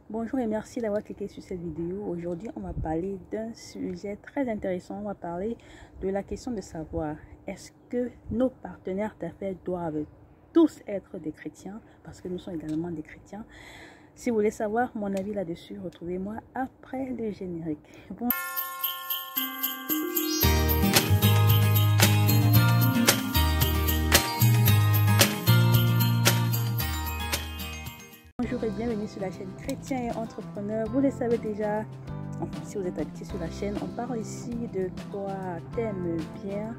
Bonjour et merci d'avoir cliqué sur cette vidéo. Aujourd'hui, on va parler d'un sujet très intéressant. On va parler de la question de savoir est-ce que nos partenaires d'affaires doivent tous être des chrétiens, parce que nous sommes également des chrétiens. Si vous voulez savoir mon avis là-dessus, retrouvez-moi après le générique. Bonjour et bienvenue sur la chaîne Chrétien et Entrepreneur. Vous le savez déjà, enfin, si vous êtes habitué sur la chaîne, on parle ici de 3 thèmes bien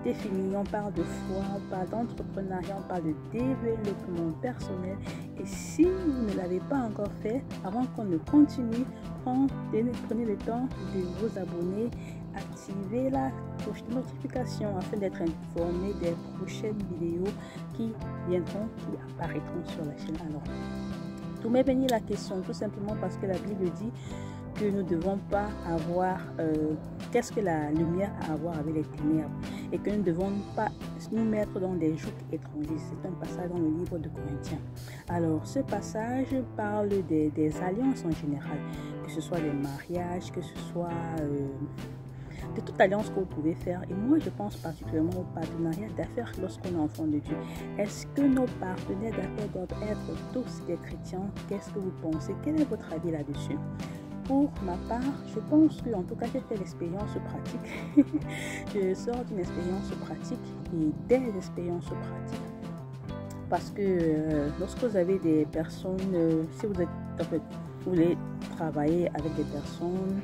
définis. On parle de foi, on parle d'entrepreneuriat, on parle de développement personnel. Et si vous ne l'avez pas encore fait, avant qu'on ne continue, prenez le temps de vous abonner, activez la cloche de notification afin d'être informé des prochaines vidéos qui viendront, qui apparaîtront sur la chaîne. Alors, tout m'est venu la question, tout simplement parce que la Bible dit que nous ne devons pas avoir, qu'est-ce que la lumière a à voir avec les ténèbres, et que nous ne devons pas nous mettre dans des jougs étrangers. C'est un passage dans le livre de Corinthiens. Alors, ce passage parle des alliances en général, que ce soit des mariages, que ce soit de toute alliance que vous pouvez faire. Et moi, je pense particulièrement au partenariat d'affaires lorsqu'on est enfant de Dieu. Est-ce que nos partenaires d'affaires doivent être tous des chrétiens? Qu'est-ce que vous pensez? Quel est votre avis là-dessus? Pour ma part, je pense que, en tout cas, j'ai fait l'expérience pratique. Je sors d'une expérience pratique et des expériences pratiques. Parce que lorsque vous avez des personnes, si vous êtes, en fait, vous voulez travailler avec des personnes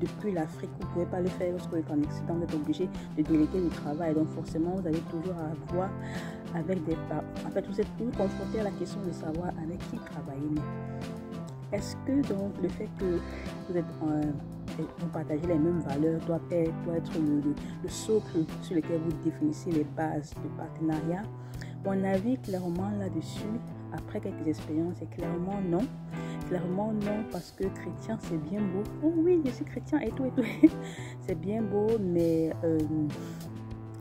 depuis l'Afrique, vous ne pouvez pas le faire lorsque vous êtes en Occident, vous êtes obligé de déléguer le travail. Donc forcément, vous avez toujours à voir avec des parts. En fait, vous êtes toujours confronté à la question de savoir avec qui travailler. Mais est-ce que donc le fait que vous êtes vous partagez les mêmes valeurs doit être le socle sur lequel vous définissez les bases du partenariat? Mon avis clairement là-dessus, après quelques expériences, c'est clairement non. Clairement non, parce que chrétien c'est bien beau. Oh oui, je suis chrétien et tout. C'est bien beau, mais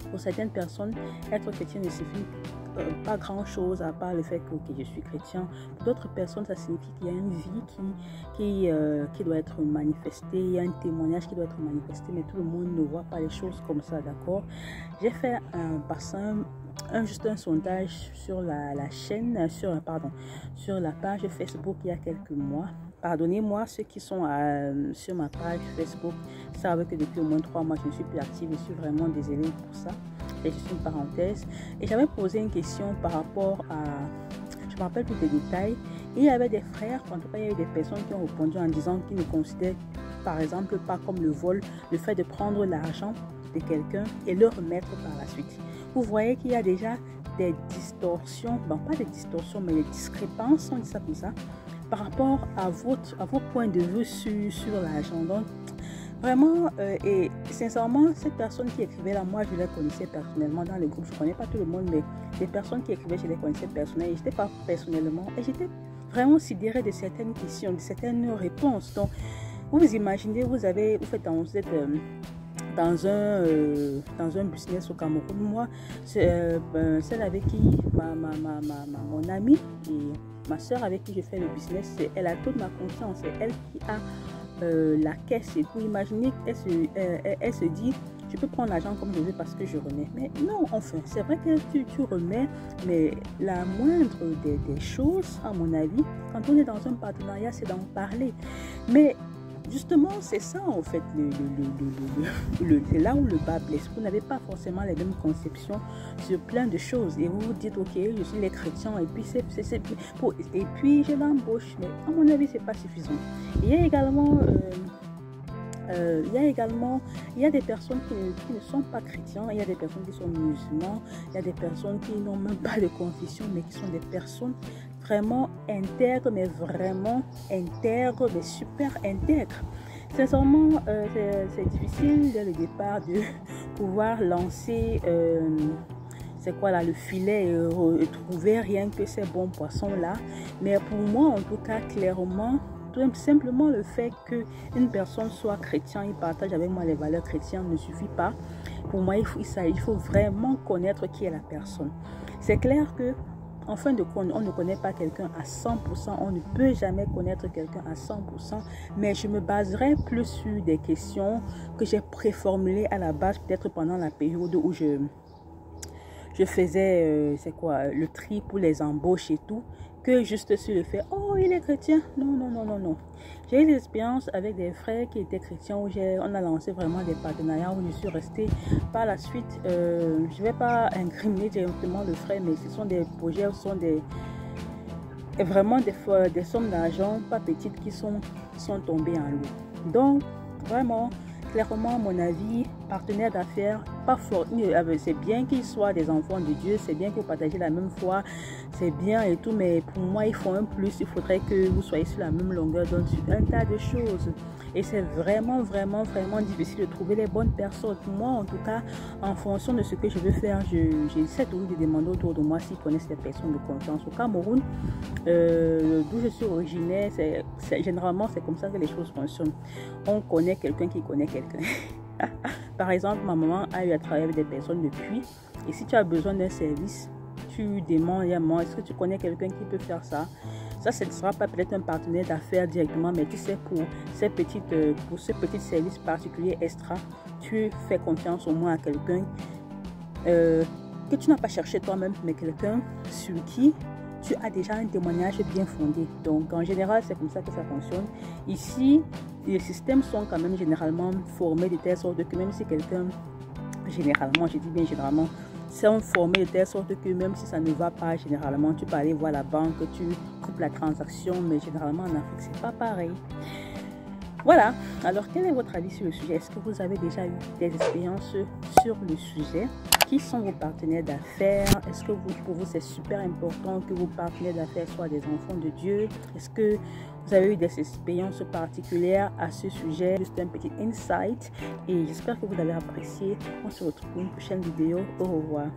pour certaines personnes, être chrétien ne signifie pas grand chose à part le fait que je suis chrétien. Pour d'autres personnes, ça signifie qu'il y a une vie qui doit être manifestée, il y a un témoignage qui doit être manifesté, mais tout le monde ne voit pas les choses comme ça, d'accord? J'ai fait juste un sondage sur la chaîne, sur la page Facebook il y a quelques mois. Pardonnez-moi, ceux qui sont sur ma page Facebook savent que depuis au moins 3 mois je ne suis plus active. Je suis vraiment désolée pour ça. C'est juste une parenthèse. Et j'avais posé une question par rapport à, je ne me rappelle plus des détails, et il y avait des frères, en tout cas il y a eu des personnes qui ont répondu en disant qu'ils ne considèrent par exemple pas comme le vol, le fait de prendre l'argent de quelqu'un et le remettre par la suite. Vous voyez qu'il y a déjà des distorsions, bon pas des distorsions mais des discrépances, on dit ça comme ça, par rapport à vos points de vue sur l'argent. Donc vraiment, et sincèrement, cette personne qui écrivait là, moi je les connaissais personnellement dans le groupe. Je ne connais pas tout le monde, mais les personnes qui écrivaient, je les connaissais personnellement. Et je n'étais pas personnellement, et j'étais vraiment sidérée de certaines questions, de certaines réponses. Donc vous imaginez, vous êtes dans un business au Cameroun. Moi, celle avec qui mon amie et ma soeur avec qui je fais le business, elle a toute ma confiance. C'est elle qui a la caisse et tout. Imaginez, elle se dit, je peux prendre l'argent comme je veux parce que je remets. Mais non, enfin, c'est vrai que tu remets, mais la moindre des choses, à mon avis, quand on est dans un partenariat, c'est d'en parler. Mais justement, c'est ça en fait, c'est là où le bas blesse. Vous n'avez pas forcément les mêmes conceptions sur plein de choses. Et vous vous dites, ok, je suis les chrétiens et puis, et puis je l'embauche. Mais à mon avis, c'est pas suffisant. Il y a également... il y a des personnes qui ne sont pas chrétiens, il y a des personnes qui sont musulmans, il y a des personnes qui n'ont même pas de confession, mais qui sont des personnes vraiment intègres, mais super intègres. Sincèrement, c'est difficile dès le départ de pouvoir lancer c'est quoi là, le filet et trouver rien que ces bons poissons là. Mais pour moi, en tout cas, clairement, tout simplement le fait qu'une personne soit chrétien, il partage avec moi les valeurs chrétiennes ne suffit pas. Pour moi, il faut vraiment connaître qui est la personne. C'est clair que En fin de compte, on ne connaît pas quelqu'un à 100%, on ne peut jamais connaître quelqu'un à 100%, mais je me baserai plus sur des questions que j'ai préformulées à la base, peut-être pendant la période où je faisais le tri pour les embauches et tout, que juste sur le fait, oh, il est chrétien. Non, non, non, non, non. J'ai eu des expériences avec des frères qui étaient chrétiens où on a lancé vraiment des partenariats où je suis restée. Par la suite, je ne vais pas incriminer directement le frère, mais ce sont des projets, ce sont vraiment des sommes d'argent pas petites qui sont tombées en l'eau. Donc, vraiment, clairement, à mon avis, partenaire d'affaires, pas fort. C'est bien qu'ils soient des enfants de Dieu, c'est bien que vous partagez la même foi, c'est bien et tout, mais pour moi, il faut un plus. Il faudrait que vous soyez sur la même longueur d'onde sur un tas de choses. Et c'est vraiment, vraiment, vraiment difficile de trouver les bonnes personnes. Pour moi, en tout cas, en fonction de ce que je veux faire, j'essaie toujours de demander autour de moi s'ils connaissent des personnes de confiance. Au Cameroun, d'où je suis originaire, généralement, c'est comme ça que les choses fonctionnent. On connaît quelqu'un qui connaît quelqu'un. Par exemple, ma maman a eu à travailler avec des personnes depuis. Et si tu as besoin d'un service, tu demandes à maman, est-ce que tu connais quelqu'un qui peut faire ça? Ça, ce ne sera pas peut-être un partenaire d'affaires directement, mais tu sais, pour ce petit service particulier extra, tu fais confiance au moins à quelqu'un que tu n'as pas cherché toi-même, mais quelqu'un sur qui tu as déjà un témoignage bien fondé. Donc, en général, c'est comme ça que ça fonctionne. Ici, les systèmes sont quand même généralement formés de telle sorte que même si quelqu'un, généralement, je dis bien généralement, sont formés de telle sorte que même si ça ne va pas, généralement, tu peux aller voir la banque, tu coupes la transaction, mais généralement en Afrique, c'est pas pareil. Voilà. Alors, quel est votre avis sur le sujet? Est-ce que vous avez déjà eu des expériences sur le sujet? Qui sont vos partenaires d'affaires? Est-ce que pour vous, c'est super important que vos partenaires d'affaires soient des enfants de Dieu? Est-ce que vous avez eu des expériences particulières à ce sujet? Juste un petit insight. Et j'espère que vous avez apprécié. On se retrouve pour une prochaine vidéo. Au revoir.